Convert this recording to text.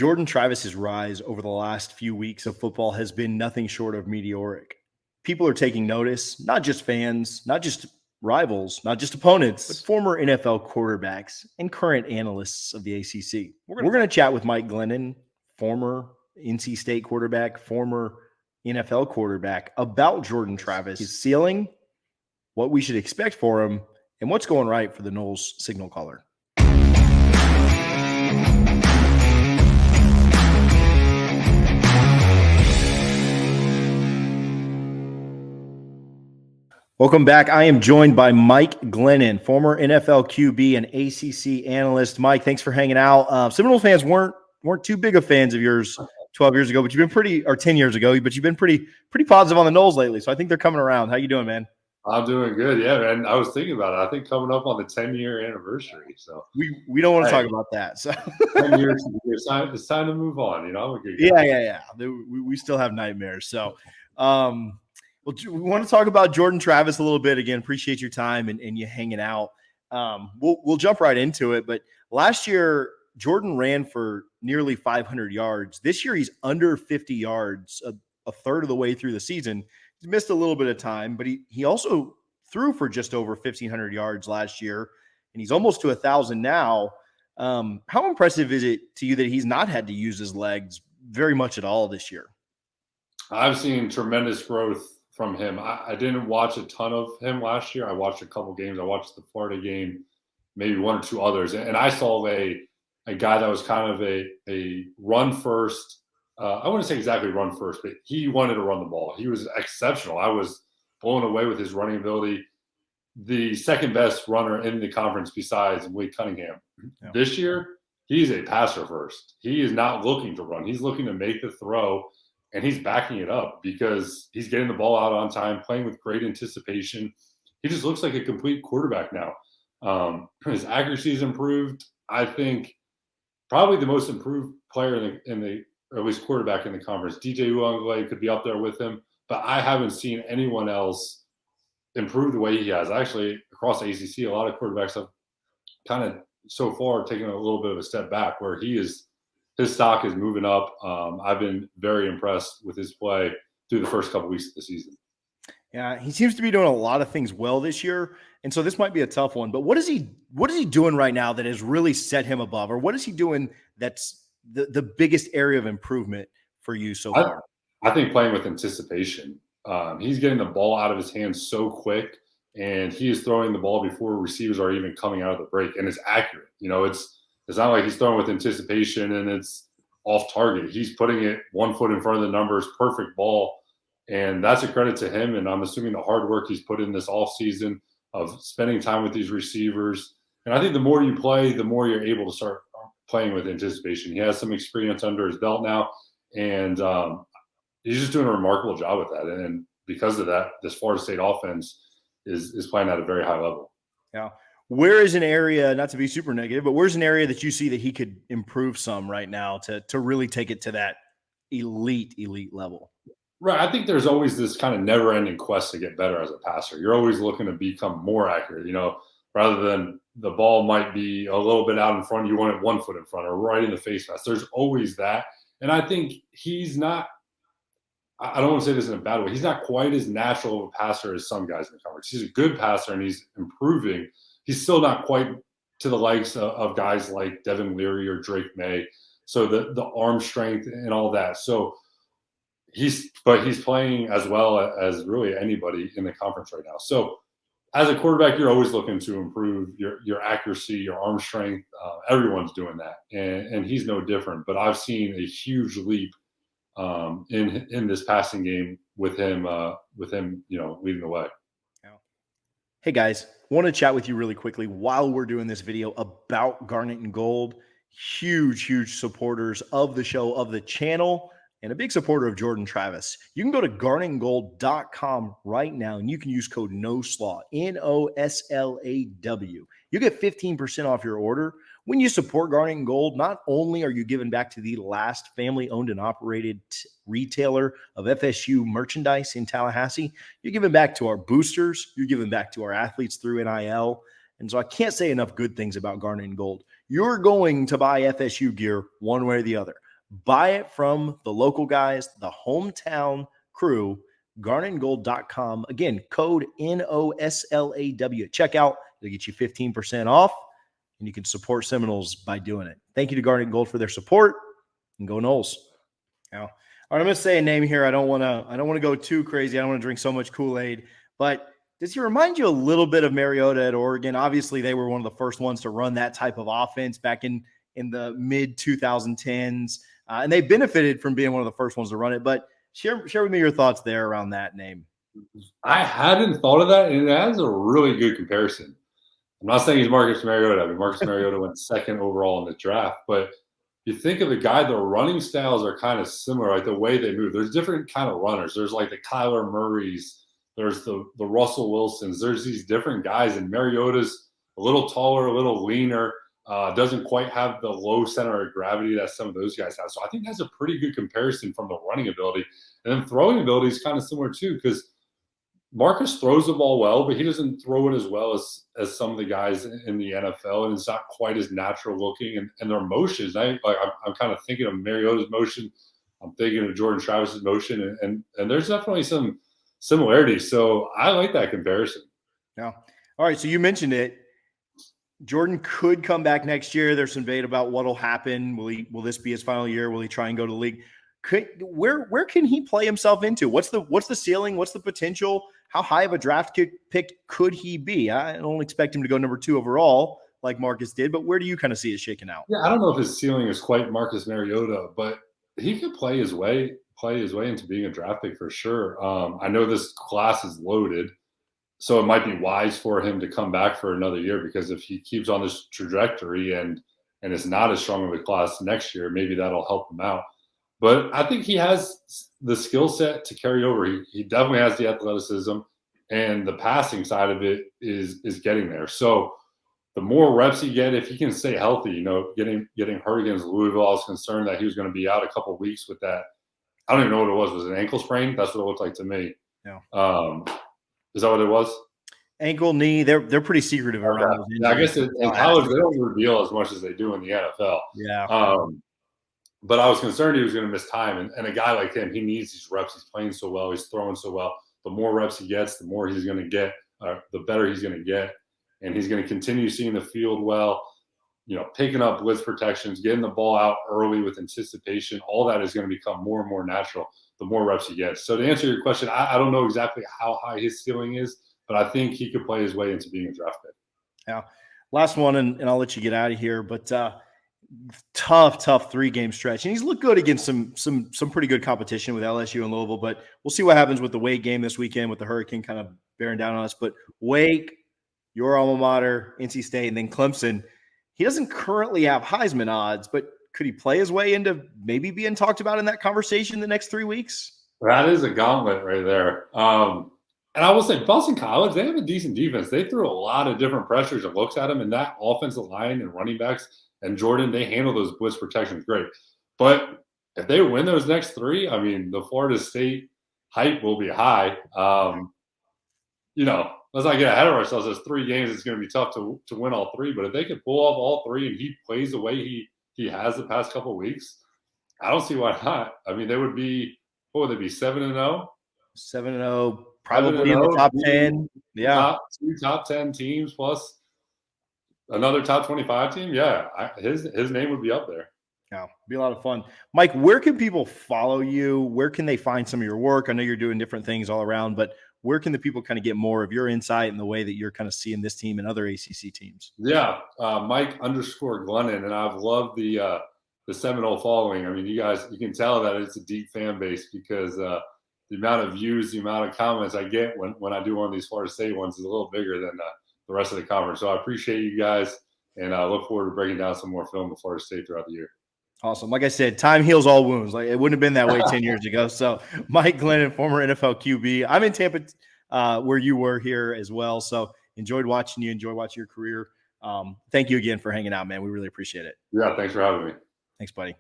Jordan Travis's rise over the last few weeks of football has been nothing short of meteoric. People are taking notice, not just fans, not just rivals, not just opponents, but former NFL quarterbacks and current analysts of the ACC. We're going to chat with Mike Glennon, former NC State quarterback, former NFL quarterback, about Jordan Travis, his ceiling, what we should expect for him, and what's going right for the Noles signal caller. Welcome back. I am joined by Mike Glennon, former NFL QB and ACC analyst. Mike, thanks for hanging out. Seminoles fans weren't too big of fans of yours 12 years ago, but you've been or 10 years ago, but you've been pretty positive on the Noles lately. So I think they're coming around. How you doing, man? I'm doing good. Yeah, man. I was thinking about it. I think coming up on the 10-year anniversary. So we don't want to talk about that. So 10 years, it's time to move on. You know, I'm a good guy. Yeah. We still have nightmares. So, well, we want to talk about Jordan Travis a little bit. Again, appreciate your time and you hanging out. We'll jump right into it. But last year, Jordan ran for nearly 500 yards. This year, he's under 50 yards, a third of the way through the season. He's missed a little bit of time, but he also threw for just over 1,500 yards last year, and he's almost to 1,000 now. How impressive is it to you that he's not had to use his legs very much at all this year? I've seen tremendous growth from him. I didn't watch a ton of him last year. I watched a couple games. I watched the Florida game, maybe one or two others, and I saw a guy that was kind of a run first. I wouldn't say exactly run first, but he wanted to run the ball. He was exceptional. I was blown away with his running ability. The second best runner in the conference besides Wade Cunningham. Yeah. This year, he's a passer first. He is not looking to run. He's looking to make the throw, and he's backing it up because he's getting the ball out on time, playing with great anticipation. He just looks like a complete quarterback now. His accuracy's improved. I think probably the most improved player or at least quarterback in the conference. DJ Uiagalelei could be up there with him, but I haven't seen anyone else improve the way he has. Actually, across the ACC, a lot of quarterbacks have kind of so far taken a little bit of a step back where his stock is moving up. I've been very impressed with his play through the first couple weeks of the season. Yeah, he seems to be doing a lot of things well this year, and so this might be a tough one. But what is he doing right now that has really set him above, or what is he doing that's the biggest area of improvement for you so far? I think playing with anticipation. He's getting the ball out of his hands so quick, and he is throwing the ball before receivers are even coming out of the break, and it's accurate. You know, it's not like he's throwing with anticipation and it's off target. He's putting it 1 foot in front of the numbers, perfect ball, and that's a credit to him. And I'm assuming the hard work he's put in this offseason of spending time with these receivers. And I think the more you play, the more you're able to start playing with anticipation. He has some experience under his belt now, and he's just doing a remarkable job with that. And because of that, this Florida State offense is playing at a very high level. Yeah. Where is an area, not to be super negative, but where's an area that you see that he could improve some right now to really take it to that elite level? Right. I think there's always this kind of never-ending quest to get better as a passer. You're always looking to become more accurate, you know, rather than the ball might be a little bit out in front, you want it 1 foot in front or right in the face mask. There's always that. And I think he's not – I don't want to say this in a bad way. He's not quite as natural of a passer as some guys in the conference. He's a good passer, and he's improving. He's still not quite to the likes of guys like Devin Leary or Drake May. So the arm strength and all that. So he's playing as well as really anybody in the conference right now. So as a quarterback, you're always looking to improve your accuracy, your arm strength. Everyone's doing that, and he's no different. But I've seen a huge leap in this passing game with him, you know, leading the way. Hey guys, want to chat with you really quickly while we're doing this video about Garnet and Gold. Huge supporters of the show, of the channel, and a big supporter of Jordan Travis. You can go to garnetandgold.com right now, and you can use code NOSLAW, NOSLAW. You get 15% off your order. When you support Garnet and Gold, not only are you giving back to the last family-owned and operated retailer of FSU merchandise in Tallahassee, you're giving back to our boosters, you're giving back to our athletes through NIL, and so I can't say enough good things about Garnet and Gold. You're going to buy FSU gear one way or the other. Buy it from the local guys, the hometown crew, garnetandgold.com. Again, code NOSLAW at checkout. It'll get you 15% off, and you can support Seminoles by doing it. Thank you to Garnet and Gold for their support, and go Noles. Now, all right, I'm going to say a name here. I don't want to go too crazy. I don't want to drink so much Kool-Aid, but does he remind you a little bit of Mariota at Oregon? Obviously, they were one of the first ones to run that type of offense back in the mid 2010s, and they benefited from being one of the first ones to run it. But share with me your thoughts there around that name. I hadn't thought of that, and that is a really good comparison. I'm not saying he's Marcus Mariota. I mean, Marcus Mariota went second overall in the draft, but you think of the guy, the running styles are kind of similar, like the way they move. There's different kind of runners. There's like the Kyler Murrays, there's the Russell Wilsons. There's these different guys, and Mariota's a little taller, a little leaner, doesn't quite have the low center of gravity that some of those guys have. So I think that's a pretty good comparison from the running ability. And then throwing ability is kind of similar too, because Marcus throws the ball well, but he doesn't throw it as well as some of the guys in the NFL, and it's not quite as natural looking. And their motions, I'm kind of thinking of Mariota's motion. I'm thinking of Jordan Travis's motion, and there's definitely some similarities. So I like that comparison. Yeah. All right. So you mentioned it. Jordan could come back next year. There's some debate about what'll happen. Will this be his final year? Will he try and go to the league? Where can he play himself into? What's the ceiling? What's the potential? How high of a draft pick could he be? I don't expect him to go number 2 overall like Marcus did, but where do you kind of see it shaking out? Yeah, I don't know if his ceiling is quite Marcus Mariota, but he could play his way into being a draft pick for sure. I know this class is loaded, so it might be wise for him to come back for another year, because if he keeps on this trajectory and it's not as strong of a class next year, maybe that'll help him out. But I think he has the skill set to carry over. He definitely has the athleticism, and the passing side of it is getting there. So the more reps he get, if he can stay healthy, getting hurt against Louisville, I was concerned that he was going to be out a couple of weeks with that. I don't even know what it was. Was it an ankle sprain? That's what it looked like to me. Yeah. Is that what it was? Ankle, knee, they're pretty secretive around those injuries. I guess in college they don't reveal as much as they do in the NFL. Yeah. But I was concerned he was going to miss time. And a guy like him, he needs these reps. He's playing so well. He's throwing so well. The more reps he gets, the more he's going to get, the better he's going to get. And he's going to continue seeing the field well, picking up blitz protections, getting the ball out early with anticipation. All that is going to become more and more natural the more reps he gets. So to answer your question, I don't know exactly how high his ceiling is, but I think he could play his way into being a draft pick. Yeah. Last one, and I'll let you get out of here. But tough 3-game stretch, and he's looked good against some pretty good competition with LSU and Louisville. But we'll see what happens with the Wake game this weekend, with the Hurricane kind of bearing down on us. But Wake, your alma mater, NC State, and then Clemson. He doesn't currently have Heisman odds, but could he play his way into maybe being talked about in that conversation the next 3 weeks? That is a gauntlet right there. And I will say, Boston College, they have a decent defense. They threw a lot of different pressures and looks at them, and that offensive line and running backs and Jordan, they handle those blitz protections great. But if they win those next 3, I mean, the Florida State hype will be high. Let's not get ahead of ourselves. There's 3 games. It's going to be tough to win all 3. But if they can pull off all 3 and he plays the way he has the past couple of weeks, I don't see why not. I mean, they would be, what would they be, 7-0? 7-0, probably in the top 10. Yeah. 2 top 10 teams plus another top 25 team. Yeah, his name would be up there. Yeah, be a lot of fun. Mike, where can people follow you? Where can they find some of your work? I know you're doing different things all around, but where can the people kind of get more of your insight and the way that you're kind of seeing this team and other ACC teams? Yeah, Mike_Glennon, and I've loved the Seminole following. I mean, you can tell that it's a deep fan base, because the amount of views, the amount of comments I get when I do one of these Florida State ones is a little bigger than the rest of the conference. So I appreciate you guys, and I look forward to breaking down some more film of Florida State throughout the year. Awesome. Like I said, time heals all wounds. Like, it wouldn't have been that way 10 years ago. So Mike Glennon, former NFL QB. I'm in Tampa, where you were here as well. So enjoyed watching you, enjoy watching your career. Thank you again for hanging out, man. We really appreciate it. Yeah, thanks for having me. Thanks, buddy.